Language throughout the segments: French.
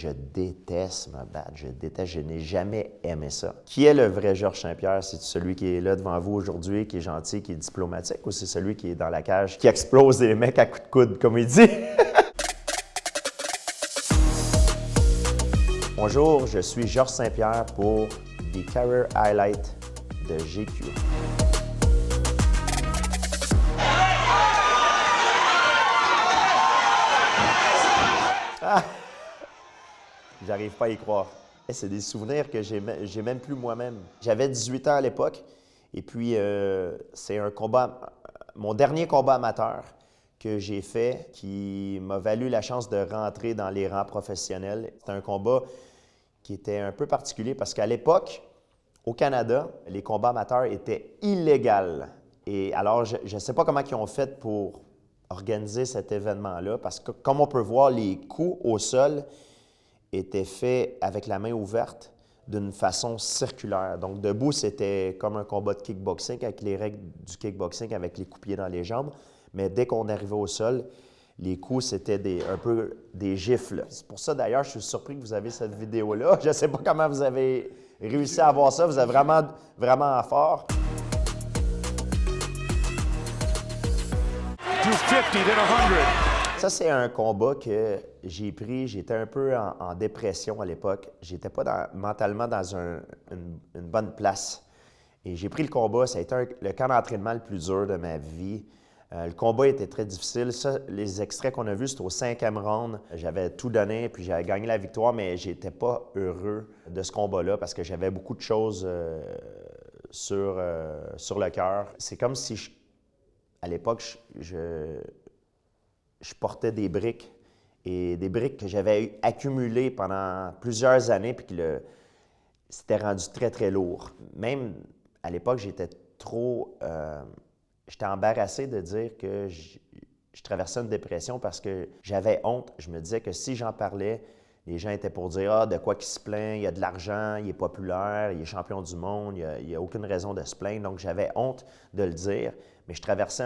je déteste me battre, je n'ai jamais aimé ça. Qui est le vrai Georges Saint-Pierre? C'est celui qui est là devant vous aujourd'hui, qui est gentil, qui est diplomatique, ou c'est celui qui est dans la cage, qui explose les mecs à coups de coude, comme il dit? Bonjour, je suis Georges Saint-Pierre pour des Career Highlights de GQ. Ah! J'arrive pas à y croire. C'est des souvenirs que j'ai même plus moi-même. J'avais 18 ans à l'époque, et puis c'est mon dernier combat amateur que j'ai fait qui m'a valu la chance de rentrer dans les rangs professionnels. C'était un combat qui était un peu particulier parce qu'à l'époque, au Canada, les combats amateurs étaient illégaux. Et alors, je ne sais pas comment ils ont fait pour organiser cet événement-là, parce que comme on peut voir, les coups au sol étaient faits avec la main ouverte d'une façon circulaire. Donc, debout, c'était comme un combat de kickboxing avec les règles du kickboxing avec les coups de pied dans les jambes. Mais dès qu'on arrivait au sol, les coups, c'était un peu des gifles. C'est pour ça, d'ailleurs, je suis surpris que vous avez cette vidéo-là. Je ne sais pas comment vous avez réussi à avoir ça. Vous êtes vraiment fort. 250, then 100. Ça, c'est un combat que j'ai pris. J'étais un peu en dépression à l'époque. J'étais pas mentalement dans une bonne place. Et j'ai pris le combat. Ça a été le camp d'entraînement le plus dur de ma vie. Le combat était très difficile. Ça, les extraits qu'on a vus, c'était au 5e round. J'avais tout donné, puis j'avais gagné la victoire, mais j'étais pas heureux de ce combat-là parce que j'avais beaucoup de choses sur le cœur. C'est comme si, à l'époque, je portais des briques, et des briques que j'avais accumulées pendant plusieurs années, puis que c'était rendu très, très lourd. Même à l'époque, j'étais embarrassé de dire que je traversais une dépression parce que j'avais honte. Je me disais que si j'en parlais, les gens étaient pour dire « Ah, de quoi qu'il se plaint, il y a de l'argent, il est populaire, il est champion du monde, il n'y a aucune raison de se plaindre. » Donc, j'avais honte de le dire, mais je traversais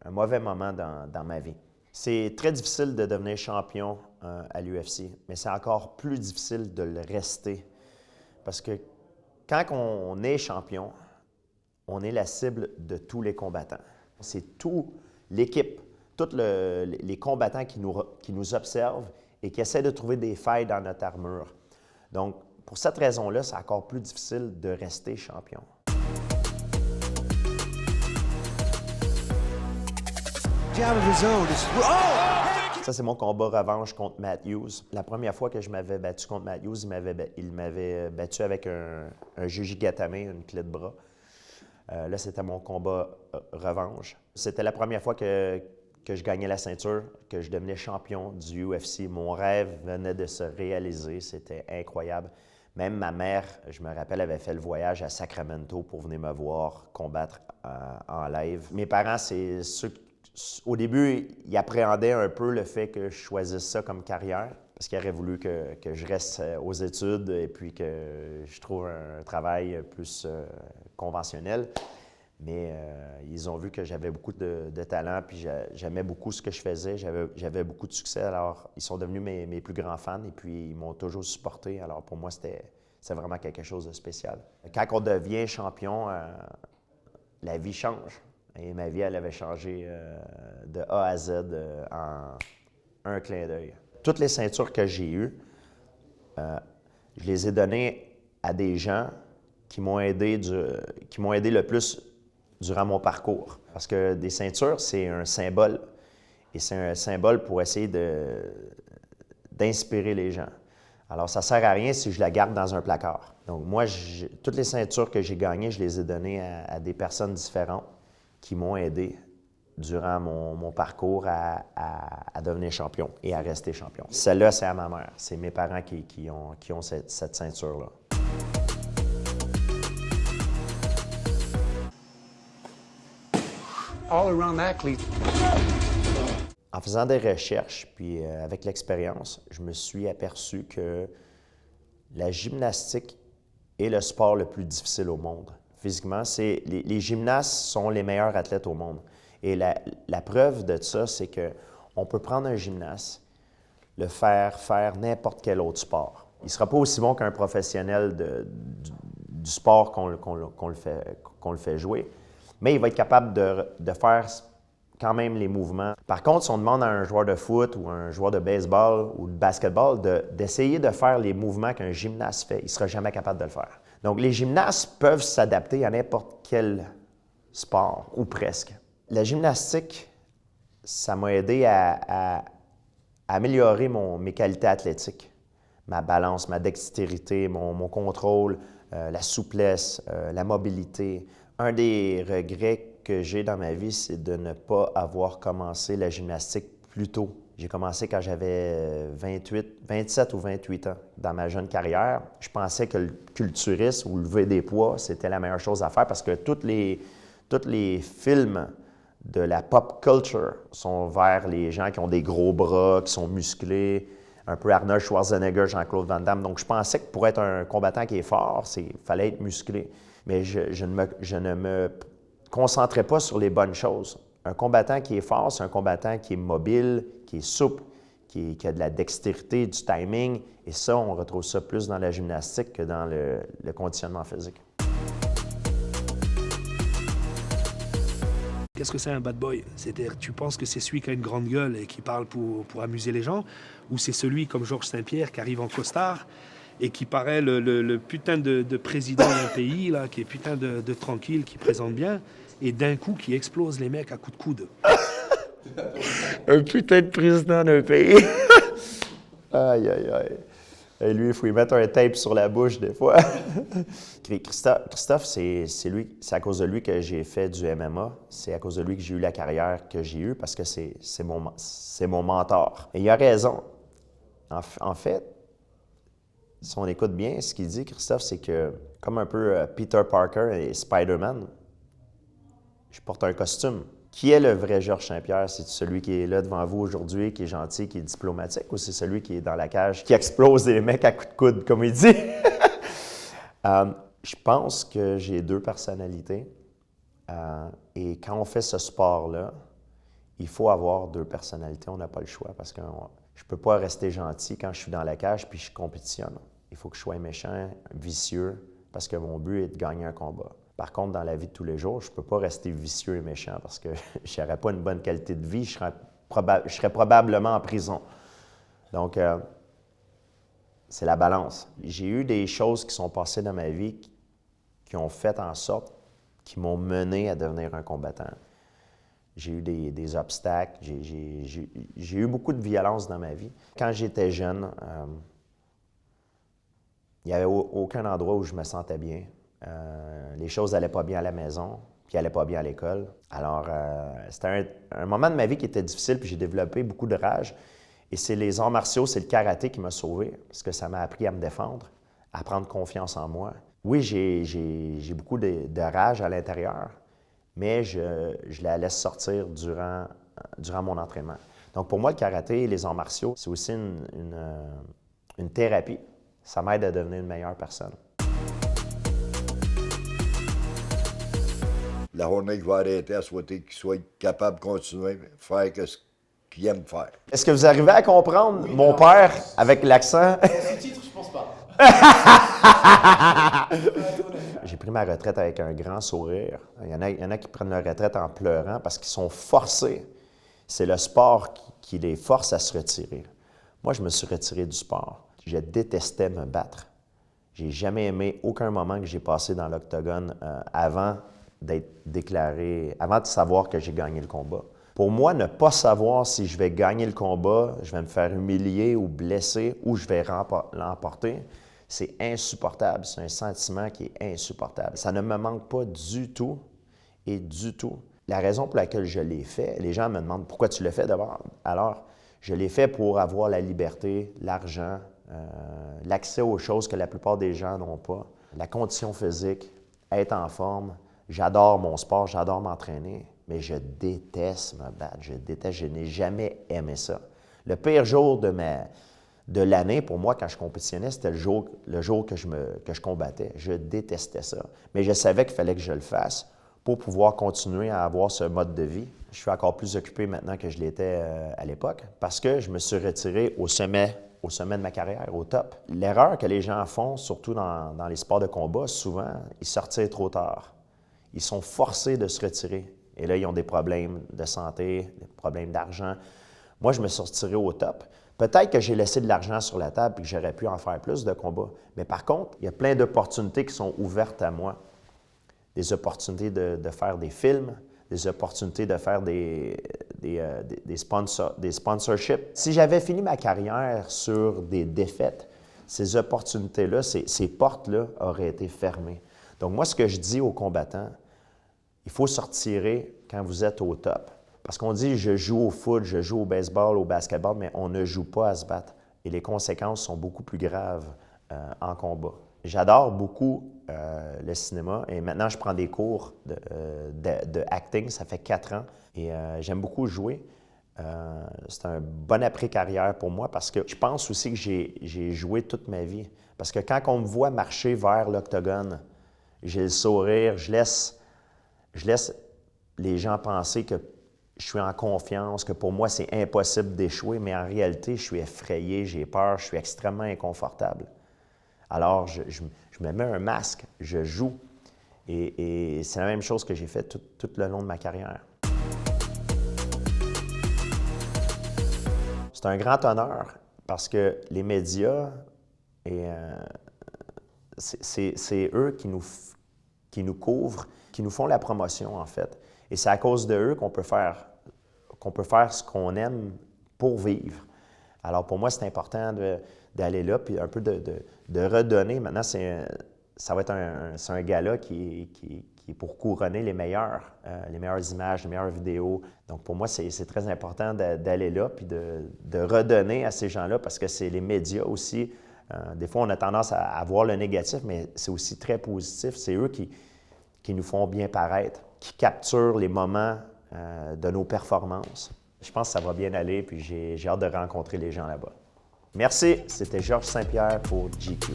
un mauvais moment dans ma vie. C'est très difficile de devenir champion à l'UFC, mais c'est encore plus difficile de le rester. Parce que quand on est champion, on est la cible de tous les combattants. C'est toute l'équipe, tous les combattants qui nous observent et qui essaient de trouver des failles dans notre armure. Donc, pour cette raison-là, c'est encore plus difficile de rester champion. Ça, c'est mon combat revanche contre Matthews. La première fois que je m'avais battu contre Matthews, il m'avait battu avec un jujigatame, une clé de bras. Là, c'était mon combat revanche. C'était la première fois que je gagnais la ceinture, que je devenais champion du UFC. Mon rêve venait de se réaliser. C'était incroyable. Même ma mère, je me rappelle, avait fait le voyage à Sacramento pour venir me voir combattre en live. Mes parents, c'est ceux au début, ils appréhendaient un peu le fait que je choisisse ça comme carrière, parce qu'ils auraient voulu que je reste aux études et puis que je trouve un travail plus conventionnel. Mais ils ont vu que j'avais beaucoup de talent, puis j'aimais beaucoup ce que je faisais, j'avais beaucoup de succès. Alors, ils sont devenus mes plus grands fans et puis ils m'ont toujours supporté. Alors, pour moi, c'est vraiment quelque chose de spécial. Quand on devient champion, la vie change. Et ma vie, elle avait changé de A à Z en un clin d'œil. Toutes les ceintures que j'ai eues, je les ai données à des gens qui m'ont aidé le plus durant mon parcours. Parce que des ceintures, c'est un symbole. Et c'est un symbole pour essayer d'inspirer les gens. Alors, ça ne sert à rien si je la garde dans un placard. Donc, moi, toutes les ceintures que j'ai gagnées, je les ai données à des personnes différentes qui m'ont aidé durant mon parcours à devenir champion et à rester champion. Celle-là, c'est à ma mère. C'est mes parents qui ont cette ceinture-là. All-around athlete. En faisant des recherches, puis avec l'expérience, je me suis aperçu que la gymnastique est le sport le plus difficile au monde. Physiquement, les gymnastes sont les meilleurs athlètes au monde. Et la preuve de ça, c'est qu'on peut prendre un gymnaste, le faire n'importe quel autre sport. Il ne sera pas aussi bon qu'un professionnel du sport qu'on le fait jouer, mais il va être capable de faire quand même les mouvements. Par contre, si on demande à un joueur de foot ou un joueur de baseball ou de basketball d'essayer de faire les mouvements qu'un gymnaste fait, il ne sera jamais capable de le faire. Donc, les gymnastes peuvent s'adapter à n'importe quel sport, ou presque. La gymnastique, ça m'a aidé à améliorer mes qualités athlétiques, ma balance, ma dextérité, mon contrôle, la souplesse, la mobilité. Un des regrets que j'ai dans ma vie, c'est de ne pas avoir commencé la gymnastique plus tôt. J'ai commencé quand j'avais 27 ou 28 ans dans ma jeune carrière. Je pensais que le culturisme ou lever des poids, c'était la meilleure chose à faire parce que tous les films de la pop culture sont vers les gens qui ont des gros bras, qui sont musclés, un peu Arnold Schwarzenegger, Jean-Claude Van Damme. Donc, je pensais que pour être un combattant qui est fort, il fallait être musclé. Mais je ne me concentrais pas sur les bonnes choses. Un combattant qui est fort, c'est un combattant qui est mobile, qui est souple, qui a de la dextérité, du timing. Et ça, on retrouve ça plus dans la gymnastique que dans le conditionnement physique. Qu'est-ce que c'est un bad boy? C'est-à-dire, tu penses que c'est celui qui a une grande gueule et qui parle pour amuser les gens? Ou c'est celui comme Georges Saint-Pierre qui arrive en costard et qui paraît le putain de président d'un pays, là, qui est putain de tranquille, qui présente bien, et d'un coup qui explose les mecs à coups de coude? Un putain de président d'un pays! Aïe, aïe, aïe. Et lui, il faut lui mettre un tape sur la bouche des fois. Christophe, c'est à cause de lui que j'ai fait du MMA. C'est à cause de lui que j'ai eu la carrière que j'ai eue parce que c'est mon mentor. Et il a raison. En fait, si on écoute bien, ce qu'il dit, Christophe, c'est que, comme un peu Peter Parker et Spider-Man, je porte un costume. Qui est le vrai Georges Saint-Pierre? C'est celui qui est là devant vous aujourd'hui, qui est gentil, qui est diplomatique, ou c'est celui qui est dans la cage, qui explose les mecs à coups de coude, comme il dit? Je pense que j'ai deux personnalités. Et quand on fait ce sport-là, il faut avoir deux personnalités. On n'a pas le choix parce que je ne peux pas rester gentil quand je suis dans la cage puis je compétitionne. Il faut que je sois méchant, vicieux, parce que mon but est de gagner un combat. Par contre, dans la vie de tous les jours, je ne peux pas rester vicieux et méchant parce que je n'aurais pas une bonne qualité de vie, je serais probablement en prison. Donc, c'est la balance. J'ai eu des choses qui sont passées dans ma vie qui ont fait en sorte, qui m'ont mené à devenir un combattant. J'ai eu des obstacles, j'ai eu beaucoup de violence dans ma vie. Quand j'étais jeune, il n'y avait aucun endroit où je me sentais bien. Les choses n'allaient pas bien à la maison, puis n'allaient pas bien à l'école. Alors, c'était un moment de ma vie qui était difficile, puis j'ai développé beaucoup de rage. Et c'est les arts martiaux, c'est le karaté qui m'a sauvé, parce que ça m'a appris à me défendre, à prendre confiance en moi. Oui, j'ai beaucoup de rage à l'intérieur, mais je la laisse sortir durant mon entraînement. Donc, pour moi, le karaté et les arts martiaux, c'est aussi une thérapie. Ça m'aide à devenir une meilleure personne. La journée que je vais arrêter à souhaiter qu'il soit capable de continuer à faire ce qu'il aime faire. Est-ce que vous arrivez à comprendre mon père avec l'accent? Sous-titre, je pense pas. J'ai pris ma retraite avec un grand sourire. Il y en a qui prennent leur retraite en pleurant parce qu'ils sont forcés. C'est le sport qui les force à se retirer. Moi, je me suis retiré du sport. Je détestais me battre. J'ai jamais aimé aucun moment que j'ai passé dans l'octogone avant d'être déclaré, avant de savoir que j'ai gagné le combat. Pour moi, ne pas savoir si je vais gagner le combat, je vais me faire humilier ou blesser ou je vais l'emporter, c'est insupportable. C'est un sentiment qui est insupportable. Ça ne me manque pas du tout et du tout. La raison pour laquelle je l'ai fait, les gens me demandent pourquoi tu l'as fait d'abord. Alors, je l'ai fait pour avoir la liberté, l'argent, l'accès aux choses que la plupart des gens n'ont pas, la condition physique, être en forme. J'adore mon sport, j'adore m'entraîner, mais je déteste me battre. Je n'ai jamais aimé ça. Le pire jour de l'année, pour moi, quand je compétitionnais, c'était le jour que je combattais. Je détestais ça. Mais je savais qu'il fallait que je le fasse pour pouvoir continuer à avoir ce mode de vie. Je suis encore plus occupé maintenant que je l'étais à l'époque parce que je me suis retiré au sommet de ma carrière, au top. L'erreur que les gens font, surtout dans les sports de combat, souvent, ils sortent trop tard. Ils sont forcés de se retirer. Et là, ils ont des problèmes de santé, des problèmes d'argent. Moi, je me suis retiré au top. Peut-être que j'ai laissé de l'argent sur la table et que j'aurais pu en faire plus de combats. Mais par contre, il y a plein d'opportunités qui sont ouvertes à moi. Des opportunités de faire des films, des opportunités de faire des sponsorships. Si j'avais fini ma carrière sur des défaites, ces opportunités-là, ces portes-là auraient été fermées. Donc moi, ce que je dis aux combattants, il faut se retirer quand vous êtes au top. Parce qu'on dit « je joue au foot, je joue au baseball, au basketball », mais on ne joue pas à se battre. Et les conséquences sont beaucoup plus graves en combat. J'adore beaucoup le cinéma et maintenant, je prends des cours de acting. Ça fait 4 ans et j'aime beaucoup jouer. C'est un bon après-carrière pour moi parce que je pense aussi que j'ai joué toute ma vie. Parce que quand on me voit marcher vers l'octogone, j'ai le sourire, je laisse les gens penser que je suis en confiance, que pour moi, c'est impossible d'échouer, mais en réalité, je suis effrayé, j'ai peur, je suis extrêmement inconfortable. Alors, je me mets un masque, je joue. Et c'est la même chose que j'ai fait tout le long de ma carrière. C'est un grand honneur parce que les médias, c'est eux qui nous couvrent, qui nous font la promotion, en fait. Et c'est à cause de eux qu'on peut faire ce qu'on aime pour vivre. Alors, pour moi, c'est important d'aller là puis un peu de redonner. Maintenant, ça va être un gala qui est pour couronner les meilleures images, les meilleures vidéos. Donc, pour moi, c'est très important d'aller là puis de redonner à ces gens-là parce que c'est les médias aussi. Des fois, on a tendance à voir le négatif, mais c'est aussi très positif. C'est eux qui nous font bien paraître, qui capturent les moments de nos performances. Je pense que ça va bien aller, puis j'ai hâte de rencontrer les gens là-bas. Merci, c'était Georges Saint-Pierre pour GQ.